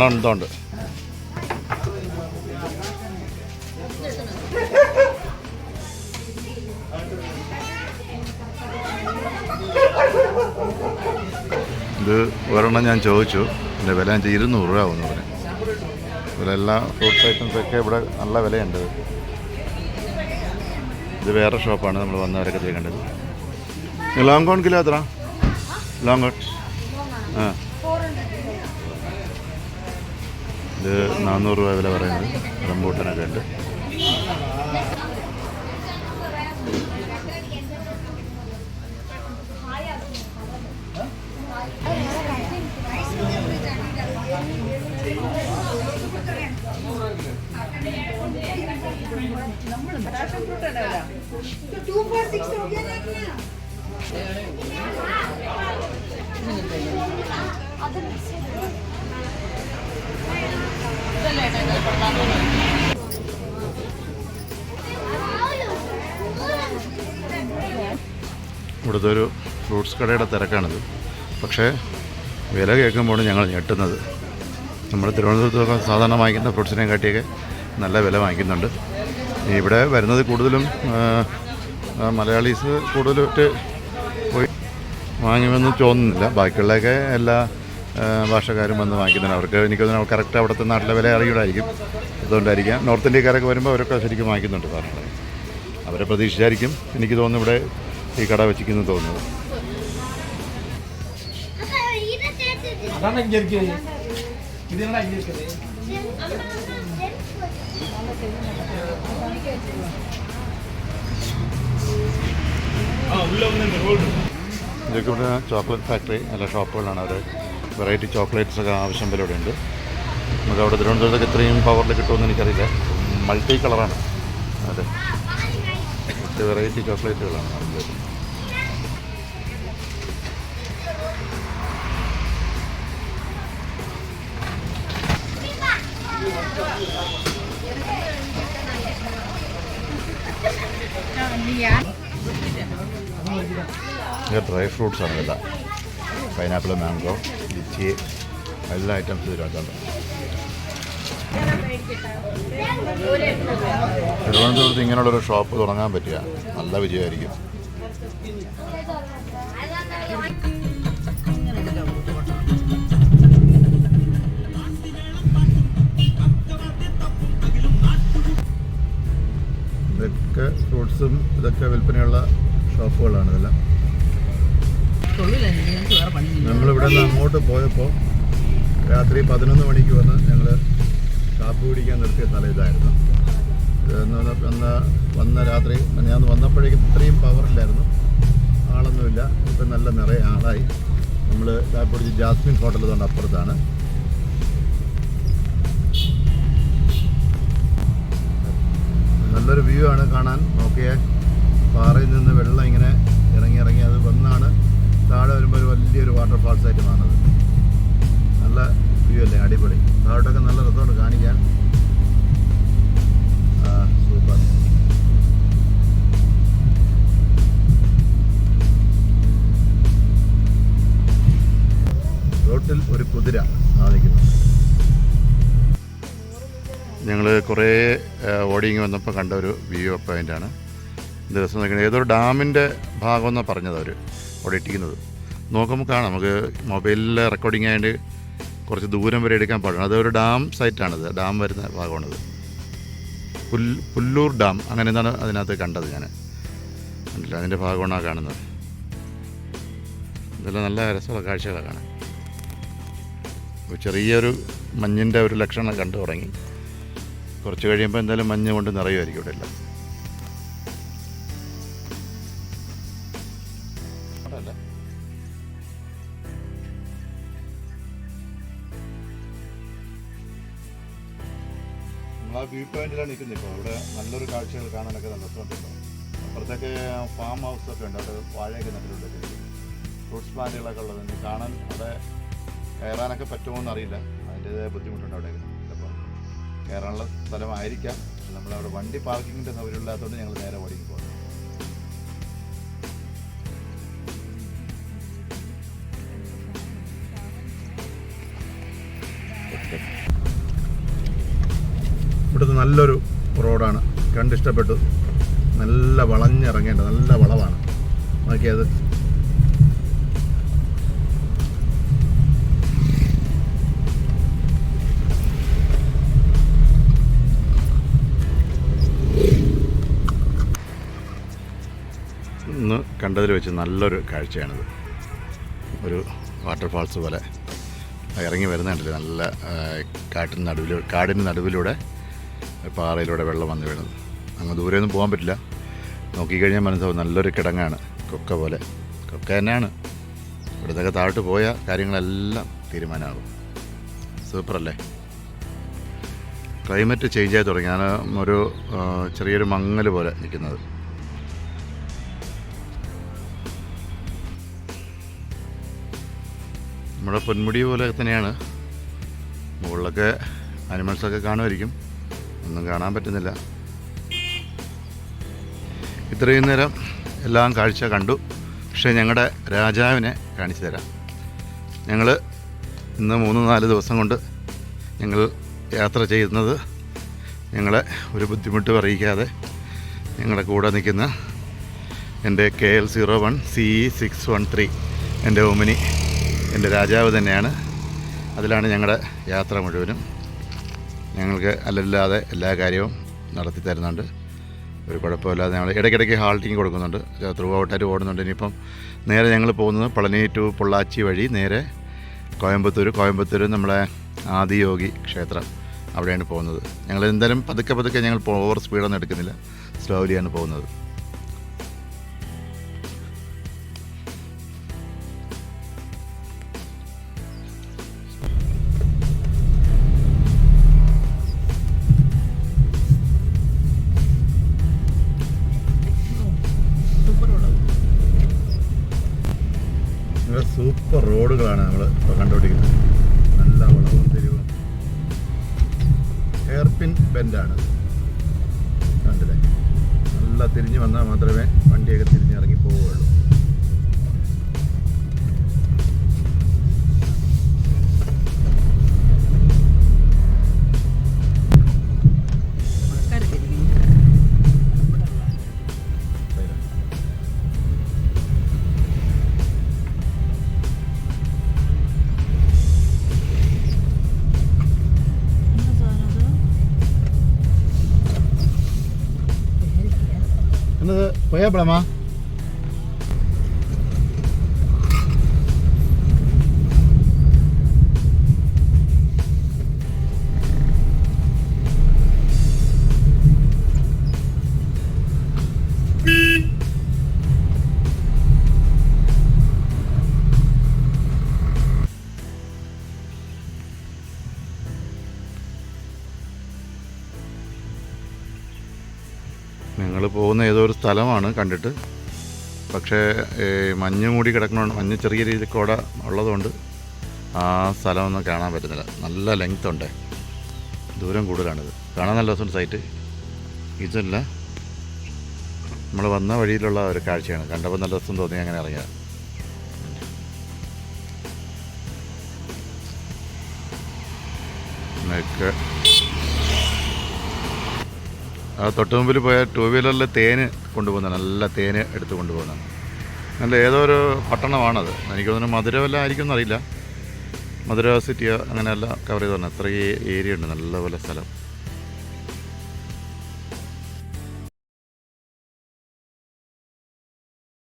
ഒരെണ്ണം എന്തുണ്ട്. ഇത് ഒരെണ്ണം ഞാൻ ചോദിച്ചു, എൻ്റെ വില 200 രൂപ ആവുമെന്ന് പറഞ്ഞു. ഇവിടെ എല്ലാ ഫ്രൂട്ട്സ് ഐറ്റംസൊക്കെ ഇവിടെ നല്ല വിലയുണ്ട്. ഇത് വേറെ ഷോപ്പാണ് നമ്മൾ വന്നവരൊക്കെ ചെയ്യേണ്ടത്. ലോങ് കോൺ കിലോ എത്ര? ലോങ് കോൺ ഇത് 400 രൂപ വില പറയുന്നത്. റംബൂട്ടാനൊക്കെ ഉണ്ട്. ഇവിടുത്തെ ഒരു ഫ്രൂട്ട്സ് കടയുടെ തിരക്കാണിത്. പക്ഷേ വില കേൾക്കുമ്പോൾ ഞങ്ങൾ ഞെട്ടുന്നത്. നമ്മൾ തിരുവനന്തപുരത്തൊക്കെ സാധാരണ വാങ്ങിക്കുന്ന ഫ്രൂട്ട്സിനെ കാട്ടിയൊക്കെ നല്ല വില വാങ്ങിക്കുന്നുണ്ട്. ഇവിടെ വരുന്നത് കൂടുതലും മലയാളീസ് കൂടുതലായിട്ട് പോയി വാങ്ങുമെന്ന് തോന്നുന്നില്ല. ബാക്കിയുള്ളതൊക്കെ എല്ലാ ഭാഷക്കാരും വന്ന് വാങ്ങിക്കുന്നുണ്ട്. അവർക്ക് എനിക്കൊന്നും കറക്റ്റ് അവിടുത്തെ നാട്ടിലെ വില അറിയൂടായിരിക്കും. അതുകൊണ്ടായിരിക്കാം നോർത്ത് ഇന്ത്യക്കാരൊക്കെ വരുമ്പോൾ അവരൊക്കെ ശരിക്കും വാങ്ങിക്കുന്നുണ്ട് സാധനങ്ങൾ. അവരെ പ്രതീക്ഷിച്ചായിരിക്കും എനിക്ക് തോന്നുന്നു ഇവിടെ ഈ കട വെച്ചിരിക്കുന്നു തോന്നുന്നത്. ഇതൊക്കെ ഇവിടെ ചോക്ലേറ്റ് ഫാക്ടറി നല്ല ഷോപ്പുകളാണ്. അവർ വെറൈറ്റി ചോക്ലേറ്റ്സൊക്കെ ആവശ്യം പോലെ ഇവിടെ ഉണ്ട്. നമുക്ക് അവിടെ തിരുവനന്തപുരത്തൊക്കെ ഇത്രയും പവറിൽ കിട്ടുമെന്ന് എനിക്കറിയില്ല. മൾട്ടി കളറാണ്. അതെ, വെറൈറ്റി ചോക്ലേറ്റുകളാണ്. ഇത് ഡ്രൈ ഫ്രൂട്ട്സാണ് എല്ലാം. പൈനാപ്പിൾ, മാംഗോ, ലിച്ചി, എല്ലാ ഐറ്റംസും ഇതിനകത്തുണ്ട്. തിരുവനന്തപുരത്ത് ഇങ്ങനെയുള്ളൊരു ഷോപ്പ് തുടങ്ങാൻ പറ്റിയ നല്ല വിജയമായിരിക്കും. ഇതൊക്കെ ഫ്രൂട്ട്സും ഇതൊക്കെ വിൽപ്പനയുള്ള ഷോപ്പുകളാണ് ഇതെല്ലാം. നമ്മളിവിടെ നിന്ന് അങ്ങോട്ട് പോയപ്പോൾ രാത്രി 11 മണിക്ക് വന്ന് ഞങ്ങൾ കാപ്പി കുടിക്കാൻ നിർത്തിയ സ്ഥലം ഇതായിരുന്നു. വന്ന രാത്രി ഞാൻ വന്നപ്പോഴേക്കും ഇത്രയും പവറില്ലായിരുന്നു, ആളൊന്നുമില്ല. ഇപ്പം നല്ല നിറയെ ആളായി. നമ്മൾ കാപ്പി കുടിച്ച് ജാസ്മിൻ ഹോട്ടൽ കൊണ്ട് അപ്പുറത്താണ്. നല്ലൊരു വ്യൂ ആണ് കാണാൻ. നോക്കിയാൽ പാറയിൽ നിന്ന് വെള്ളം ഇങ്ങനെ ഇറങ്ങി അത് വന്നാണ് താഴെ വരുമ്പോൾ ഒരു വലിയൊരു വാട്ടർഫാൾസ് ആയിട്ട് കാണുന്നത്. നല്ല വ്യൂ അല്ലേ, അടിപൊളി. താഴോട്ടൊക്കെ നല്ല രസമുണ്ട് കാണിക്കാൻ. സൂപ്പർ. റോട്ടിൽ ഒരു കുതിര സാധിക്കുന്നു. ഞങ്ങൾ കുറേ ഓടിങ്ങി വന്നപ്പോൾ കണ്ട ഒരു വ്യൂ പോയിൻ്റാണ്. ദിവസം നോക്കുന്നത് ഏതൊരു ഡാമിൻ്റെ ഭാഗമെന്നാണ് പറഞ്ഞത് അവർ അവിടെ ഇട്ടിരിക്കുന്നത്. നോക്കുമ്പോൾ കാണാം, നമുക്ക് മൊബൈലിൽ റെക്കോർഡിംഗ് ആയതുകൊണ്ട് കുറച്ച് ദൂരം വരെ എടുക്കാൻ പാടില്ല. അതൊരു ഡാം സൈറ്റാണിത്, ഡാം വരുന്ന ഭാഗമാണിത്. പുല്ലൂർ ഡാം അങ്ങനെ എന്താണ് അതിനകത്ത് കണ്ടത്. ഞാൻ കണ്ടില്ല, അതിൻ്റെ ഭാഗമാണ് കാണുന്നത്. ഇതെല്ലാം നല്ല രസമുള്ള കാഴ്ചകളാണ് കാണാൻ. ചെറിയൊരു മഞ്ഞിൻ്റെ ഒരു ലക്ഷണം കണ്ടു തുടങ്ങി. കുറച്ച് കഴിയുമ്പോൾ എന്തായാലും മഞ്ഞ് കൊണ്ട് നിറയുമായിരിക്കും ഇവിടെ എല്ലാം. നമ്മൾ ആ വ്യൂ പോയിന്റിലാണ് നിൽക്കുന്നത് ഇപ്പോൾ. ഇവിടെ നല്ലൊരു കാഴ്ചകൾ കാണാനൊക്കെ നല്ല രസമുണ്ടല്ലോ. അപ്പുറത്തേക്ക് ഫാം ഹൗസൊക്കെ ഉണ്ട്, അവിടെ വാഴയൊക്കെ നട്ടിട്ടുണ്ട്, ഫ്രൂട്ട്സ് പ്ലാന്റുകളൊക്കെ ഉള്ളത്. കാണാൻ അവിടെ കയറാനൊക്കെ പറ്റുമോ എന്നറിയില്ല, അതിൻ്റേതായ ബുദ്ധിമുട്ടുണ്ട് അവിടെ. ചിലപ്പോൾ കയറാനുള്ള സ്ഥലമായിരിക്കാം. നമ്മളവിടെ വണ്ടി പാർക്കിങ്ങിൻ്റെ സൗകര്യമില്ലാത്തതുകൊണ്ട് ഞങ്ങൾ നേരെ ഓടിക്ക് പോകും. നല്ലൊരു റോഡാണ്, കണ്ടിഷ്ടപ്പെട്ടു. നല്ല വളഞ്ഞിറങ്ങേണ്ട നല്ല വളവാണ്. നോക്കിയത് ഇന്ന് കണ്ടതിൽ വെച്ച് നല്ലൊരു കാഴ്ചയാണിത്. ഒരു വാട്ടർഫാൾസ് പോലെ ഇറങ്ങി വരുന്നുണ്ടല്ലോ, നല്ല കാടിന് നടുവിലൂടെ പാറയിലൂടെ വെള്ളം വന്ന് വീണത്. അങ്ങ് ദൂരെയൊന്നും പോകാൻ പറ്റില്ല. നോക്കിക്കഴിഞ്ഞാൽ മനസ്സിലാവും നല്ലൊരു കിടങ്ങാണ്, കൊക്ക പോലെ. കൊക്ക തന്നെയാണ്. ഇവിടുന്നൊക്കെ താഴോട്ട് പോയ കാര്യങ്ങളെല്ലാം തീരുമാനമാകും. സൂപ്പറല്ലേ? ക്ലൈമറ്റ് ചേഞ്ച് ആയി തുടങ്ങി. ഞാൻ ഒരു ചെറിയൊരു മങ്ങൽ പോലെ നിൽക്കുന്നത്. നമ്മുടെ പൊന്മുടി പോലെ തന്നെയാണ്. മുകളിലൊക്കെ അനിമൽസൊക്കെ കാണുമായിരിക്കും, ഒന്നും കാണാൻ പറ്റുന്നില്ല. ഇത്രയും നേരം എല്ലാം കാഴ്ച കണ്ടു. പക്ഷേ ഞങ്ങളുടെ രാജാവിനെ കാണിച്ചു തരാം. ഞങ്ങൾ ഇന്ന് 3-4 ദിവസം കൊണ്ട് ഞങ്ങൾ യാത്ര ചെയ്യുന്നത് ഞങ്ങളെ ഒരു ബുദ്ധിമുട്ടും അറിയിക്കാതെ ഞങ്ങളുടെ കൂടെ നിൽക്കുന്ന എൻ്റെ KL01 CE613 എൻ്റെ ഓമിനി, എൻ്റെ രാജാവ് തന്നെയാണ്. അതിലാണ് ഞങ്ങളുടെ യാത്ര മുഴുവനും. ഞങ്ങൾക്ക് അല്ലല്ലാതെ എല്ലാ കാര്യവും നടത്തി തരുന്നുണ്ട്. ഒരു കുഴപ്പമില്ലാതെ ഞങ്ങൾ ഇടയ്ക്കിടയ്ക്ക് ഹാൾട്ടിങ് കൊടുക്കുന്നുണ്ട്. ത്രൂ ഔട്ടായിട്ട് ഓടുന്നുണ്ട്. ഇനിയിപ്പം നേരെ ഞങ്ങൾ പോകുന്നത് പളനി ടു പൊള്ളാച്ചി വഴി നേരെ കോയമ്പത്തൂർ നമ്മളെ ആദിയോഗി ക്ഷേത്രം, അവിടെയാണ് പോകുന്നത്. ഞങ്ങൾ എന്തായാലും പതുക്കെ ഞങ്ങൾ ഓവർ സ്പീഡൊന്നും എടുക്കുന്നില്ല, സ്ലോലിയാണ് പോകുന്നത്. സൂപ്പർ റോഡുകളാണ് നമ്മൾ ഇപ്പോൾ കണ്ടുപിടിക്കുന്നത്. നല്ല വളവും തിരിവും. ഹെയർപിൻ ബെൻഡാണ്, കണ്ടില്ലേ? നല്ല തിരിഞ്ഞ് വന്നാൽ മാത്രമേ വണ്ടിയൊക്കെ തിരിഞ്ഞിറങ്ങി പോവുകയുള്ളൂ. എന്നത് പോയാപ്പളമാ ഞങ്ങൾ പോകുന്ന ഏതോ ഒരു സ്ഥലമാണ് കണ്ടിട്ട്. പക്ഷേ മഞ്ഞ് മൂടി കിടക്കണോണ്ട്, മഞ്ഞ് ചെറിയ രീതിയിൽ കൂടെ ഉള്ളതുകൊണ്ട് ആ സ്ഥലമൊന്നും കാണാൻ പറ്റുന്നില്ല. നല്ല ലെങ്ത് ഉണ്ട്, ദൂരം കൂടുതലാണിത്. കാണാൻ നല്ല രസമുണ്ട് സൈറ്റ്. ഇതല്ല നമ്മൾ വന്ന വഴിയിലുള്ള ഒരു കാഴ്ചയാണ്. കണ്ടപ്പോൾ നല്ല രസം തോന്നി, അങ്ങനെ ഇറങ്ങിയ. ആ തൊട്ട് മുമ്പിൽ പോയ 2 വീലറിൽ തേന് കൊണ്ടുപോകുന്നതാണ്, നല്ല തേന് എടുത്ത് കൊണ്ടുപോകുന്നതാണ്. നല്ല ഏതോ ഒരു പട്ടണമാണത്. എനിക്ക് തോന്നുന്നു മധുരവല്ല ആയിരിക്കും എന്നറിയില്ല. മധുര സിറ്റിയോ അങ്ങനെയല്ല കവർ ചെയ്ത് പറഞ്ഞാൽ അത്രയും ഏരിയ ഉണ്ട്, നല്ലപോലെ സ്ഥലം.